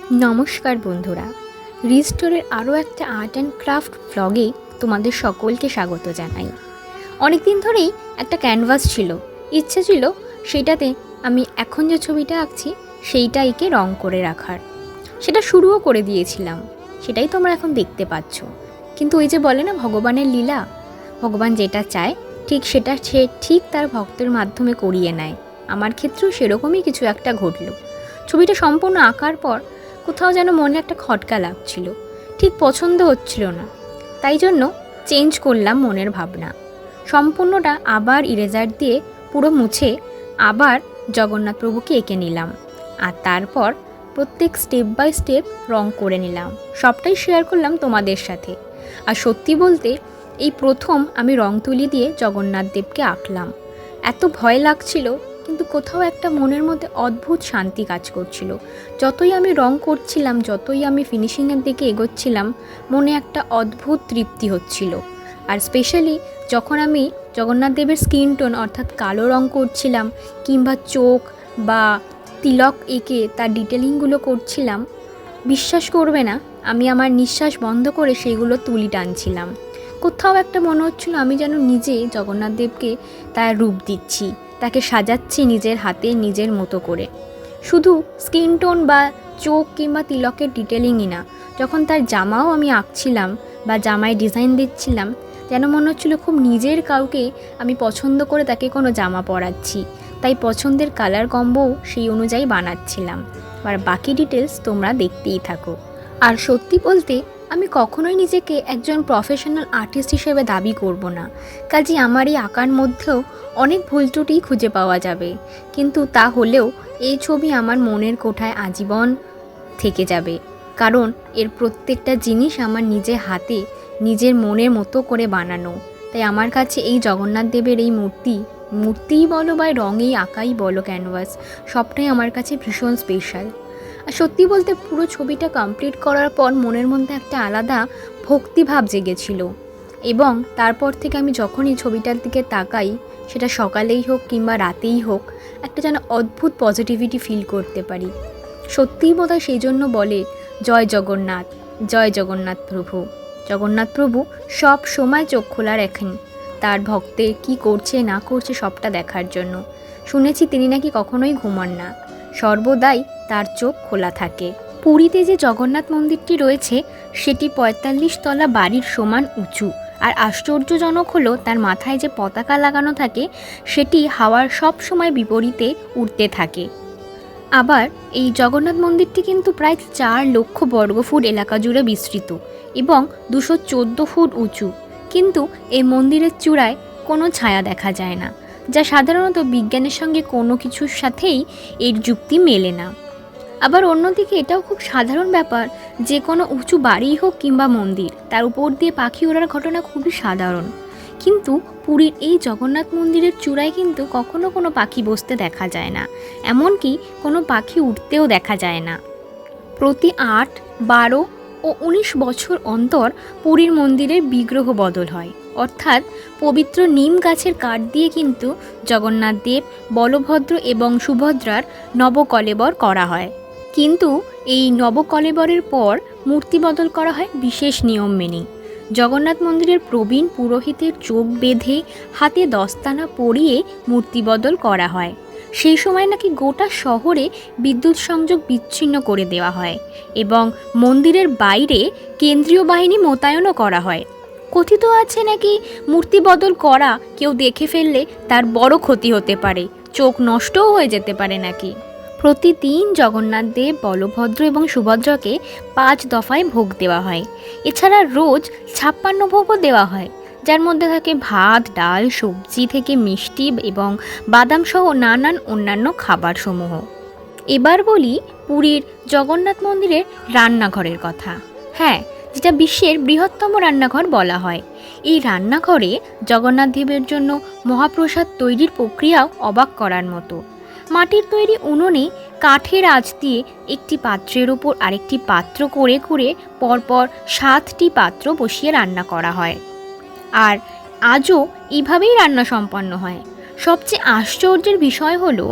নমস্কার বন্ধুরা, রিস্টোরের আরও একটা আর্ট অ্যান্ড ক্রাফট ব্লগে তোমাদের সকলকে স্বাগত জানাই। অনেক দিন ধরেই একটা ক্যানভাস ছিল, ইচ্ছে ছিল সেটাতে আমি এখন যে ছবিটা আঁকছি সেইটা এঁকে রং করে রাখার। সেটা শুরুও করে দিয়েছিলাম, সেটাই তোমরা এখন দেখতে পাচ্ছ। কিন্তু ওই যে বলে না ভগবানের লীলা, ভগবান যেটা চায় ঠিক সেটা সে ঠিক তার ভক্তের মাধ্যমে করিয়ে নেয়। আমার ক্ষেত্রেও সেরকমই কিছু একটা ঘটল। ছবিটা সম্পূর্ণ আঁকার পর কোথাও যেন মনে একটা খটকা লাগছিল, ঠিক পছন্দ হচ্ছিল না। তাই জন্য চেঞ্জ করলাম মনের ভাবনা। সম্পূর্ণটা আবার ইরেজার দিয়ে পুরো মুছে আবার জগন্নাথ প্রভুকে এঁকে নিলাম, আর তারপর প্রত্যেক স্টেপ বাই স্টেপ রং করে নিলাম। সবটাই শেয়ার করলাম তোমাদের সাথে। আর সত্যি বলতে এই প্রথম আমি রং তুলি দিয়ে জগন্নাথ দেবকে আঁকলাম। এত ভয় লাগছিল, কিন্তু কোথাও একটা মনের মধ্যে অদ্ভুত শান্তি কাজ করছিল। যতই আমি রং করছিলাম, যতই আমি ফিনিশিংয়ের দিকে এগোচ্ছিলাম, মনে একটা অদ্ভুত তৃপ্তি হচ্ছিল। আর স্পেশালি যখন আমি জগন্নাথ দেবের স্কিন টোন অর্থাৎ কালো রং করছিলাম, কিংবা চোখ বা তিলক এঁকে তার ডিটেলিংগুলো করছিলাম, বিশ্বাস করবে না, আমি আমার নিঃশ্বাস বন্ধ করে সেইগুলো তুলি টানছিলাম। কোথাও একটা মনে হচ্ছিল আমি যেন নিজে জগন্নাথ দেবকে তার রূপ দিচ্ছি, তাকে সাজাচ্ছি নিজের হাতে নিজের মতো করে। শুধু স্কিন টোন বা চোখ কিংবা তিলকের ডিটেলিংই না, যখন তার জামাও আমি আঁকছিলাম বা জামায় ডিজাইন দিচ্ছিলাম, যেন মনে হচ্ছিলো খুব নিজের কাউকে আমি পছন্দ করে তাকে কোনো জামা পরাচ্ছি। তাই পছন্দের কালার কম্বোও সেই অনুযায়ী বানাচ্ছিলাম। আর বাকি ডিটেলস তোমরা দেখতেই থাকো। আর সত্যি বলতে আমি কখনোই নিজেকে একজন প্রফেশনাল আর্টিস্ট হিসেবে দাবি করব না। কাজে আমার এই আঁকার মধ্যেও অনেক ভুল ত্রুটি খুঁজে পাওয়া যাবে, কিন্তু তা হলেও এই ছবি আমার মনের কোঠায় আজীবন থেকে যাবে। কারণ এর প্রত্যেকটা জিনিস আমার নিজের হাতে নিজের মনের মতো করে বানানো। তাই আমার কাছে এই জগন্নাথ দেবের এই মূর্তিই বলো বা রঙেই আঁকাই বলো, ক্যানভাস, সবটাই আমার কাছে ভীষণ স্পেশাল। আর সত্যি বলতে পুরো ছবিটা কমপ্লিট করার পর মনের মধ্যে একটা আলাদা ভক্তিভাব জেগেছিল। এবং তারপর থেকে আমি যখনই ছবিটার দিকে তাকাই, সেটা সকালেই হোক কিংবা রাতেই হোক, একটা যেন অদ্ভুত পজিটিভিটি ফিল করতে পারি। সত্যিই বোধহয় সেই জন্য বলে জয় জগন্নাথ, জয় জগন্নাথ প্রভু। জগন্নাথ প্রভু সব সময় চোখ খোলা রাখেন তার ভক্তের কি করছে না করছে সবটা দেখার জন্য। শুনেছি তিনি নাকি কখনোই ঘুমান না, সর্বদাই তার চোখ খোলা থাকে। পুরীতে যে জগন্নাথ মন্দিরটি রয়েছে সেটি ৪৫ তলা বাড়ির সমান উঁচু। আর আশ্চর্যজনক হলো তার মাথায় যে পতাকা লাগানো থাকে সেটি হাওয়ার সব সময় বিপরীতে উড়তে থাকে। আবার এই জগন্নাথ মন্দিরটি কিন্তু প্রায় ৪ লক্ষ বর্গফুট এলাকা জুড়ে বিস্তৃত এবং ২১৪ ফুট উঁচু। কিন্তু এই মন্দিরের চূড়ায় কোনো ছায়া দেখা যায় না, যা সাধারণত বিজ্ঞানের সঙ্গে কোনো কিছুর সাথেই এর যুক্তি মেলে না। আবার অন্যদিকে এটাও খুব সাধারণ ব্যাপার, যে কোনো উঁচু বাড়িই হোক কিংবা মন্দির, তার উপর দিয়ে পাখি ওড়ার ঘটনা খুবই সাধারণ। কিন্তু পুরীর এই জগন্নাথ মন্দিরের চূড়ায় কিন্তু কখনো কোনো পাখি বসতে দেখা যায় না, এমনকি কোনো পাখি উঠতেও দেখা যায় না। প্রতি ৮, ১২ ও ১৯ বছর অন্তর পুরীর মন্দিরের বিগ্রহ বদল হয়। অর্থাৎ পবিত্র নিম গাছের কাঠ দিয়ে কিন্তু জগন্নাথ দেব, বলভদ্র এবং সুভদ্রার নবকলেবর করা হয়। কিন্তু এই নবকলেবরের পর মূর্তি বদল করা হয় বিশেষ নিয়ম মেনে। জগন্নাথ মন্দিরের প্রবীণ পুরোহিতের চোখ বেঁধে হাতে দস্তানা পরিয়ে মূর্তি বদল করা হয়। সেই সময় নাকি গোটা শহরে বিদ্যুৎ সংযোগ বিচ্ছিন্ন করে দেওয়া হয় এবং মন্দিরের বাইরে কেন্দ্রীয় বাহিনী মোতায়েনও করা হয়। কথিত আছে নাকি মূর্তি বদল করা কেউ দেখে ফেললে তার বড় ক্ষতি হতে পারে, চোখ নষ্টও হয়ে যেতে পারে নাকি। প্রতিদিন জগন্নাথ দেব, বলভদ্র এবং সুভদ্রাকে ৫ দফায় ভোগ দেওয়া হয়। এছাড়া রোজ ৫৬ ভোগও দেওয়া হয়, যার মধ্যে থাকে ভাত, ডাল, সবজি থেকে মিষ্টি এবং বাদাম সহ নানান অন্যান্য খাবারসমূহ। এবার বলি পুরীর জগন্নাথ মন্দিরের রান্নাঘরের কথা। হ্যাঁ, যেটা বিশ্বের বৃহত্তম রান্নাঘর বলা হয়। এই রান্নাঘরে জগন্নাথ দেবের জন্য মহাপ্রসাদ তৈরির প্রক্রিয়াও অবাক করার মতো। মাটির তৈরি উনুনে কাঠের আঁচ দিয়ে একটি পাত্রের ওপর আরেকটি পাত্র করে করে পরপর ৭টি পাত্র বসিয়ে রান্না করা হয়। আর আজও এইভাবেই রান্না সম্পন্ন হয়। সবচেয়ে আশ্চর্যের বিষয় হলো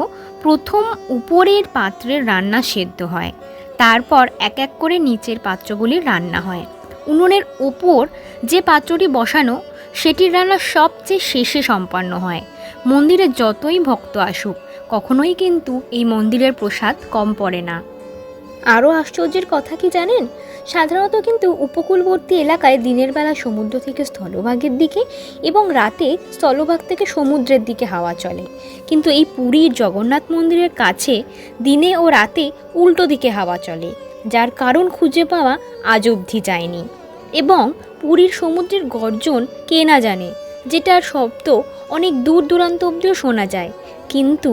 প্রথম উপরের পাত্রের রান্না সেদ্ধ হয়, তারপর এক এক করে নিচের পাত্রগুলি রান্না হয়। উনুনের ওপর যে পাত্রটি বসানো সেটির রান্না সবচেয়ে শেষে সম্পন্ন হয়। মন্দিরে যতই ভক্ত আসুক কখনোই কিন্তু এই মন্দিরের প্রসাদ কম পড়ে না। আরও আশ্চর্যের কথা কি জানেন, সাধারণত কিন্তু উপকূলবর্তী এলাকায় দিনের বেলা সমুদ্র থেকে স্থলভাগের দিকে এবং রাতে স্থলভাগ থেকে সমুদ্রের দিকে হাওয়া চলে, কিন্তু এই পুরীর জগন্নাথ মন্দিরের কাছে দিনে ও রাতে উল্টো দিকে হাওয়া চলে, যার কারণ খুঁজে পাওয়া আজ অবধি যায়নি। এবং পুরীর সমুদ্রের গর্জন কে না জানে, যেটার শব্দ অনেক দূর দূরান্ত অবধিও শোনা যায়, কিন্তু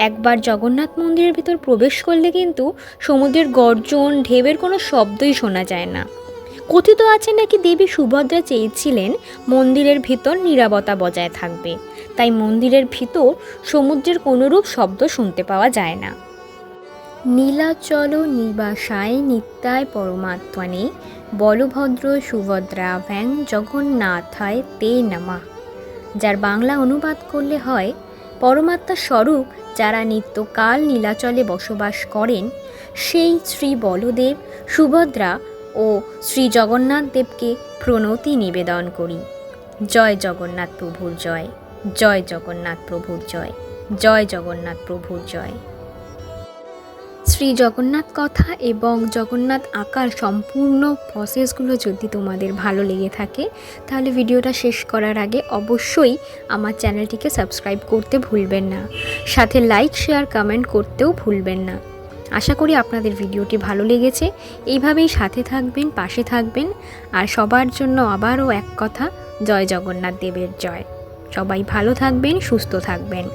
একবার জগন্নাথ মন্দিরের ভিতর প্রবেশ করলে কিন্তু সমুদ্রের গর্জন ঢেউয়ের কোনো শব্দই শোনা যায় না। কথিত আছে নাকি দেবী সুভদ্রা চেয়েছিলেন মন্দিরের ভিতর নীরবতা বজায় থাকবে, তাই মন্দিরের ভিতর সমুদ্রের কোনোরূপ শব্দ শুনতে পাওয়া যায় না। নীলাচল নিবাসায় নিত্যায় পরমাত্মনে বলভদ্র সুভদ্রা ভ্যাং জগন্নাথায় তে নমঃ, যার বাংলা অনুবাদ করলে হয়, পরমাত্মার স্বরূপ যারা নিত্যকাল নীলাচলে বসবাস করেন সেই শ্রী বলদেব, সুভদ্রা ও শ্রী জগন্নাথ দেবকে প্রণতি নিবেদন করি। জয় জগন্নাথ প্রভুর জয়, জয় জগন্নাথ প্রভুর জয়, জয় জগন্নাথ প্রভুর জয়। শ্রী জগন্নাথ কথা এবং জগন্নাথ আঁকার সম্পূর্ণ প্রসেসগুলো যদি তোমাদের ভালো লেগে থাকে তাহলে ভিডিওটা শেষ করার আগে অবশ্যই আমার চ্যানেলটিকে সাবস্ক্রাইব করতে ভুলবেন না, সাথে লাইক শেয়ার কমেন্ট করতেও ভুলবেন না। আশা করি আপনাদের ভিডিওটি ভালো লেগেছে। এইভাবেই সাথে থাকবেন, পাশে থাকবেন। আর সবার জন্য আবারও এক কথা, জয় জগন্নাথ দেবের জয়। সবাই ভালো থাকবেন, সুস্থ থাকবেন।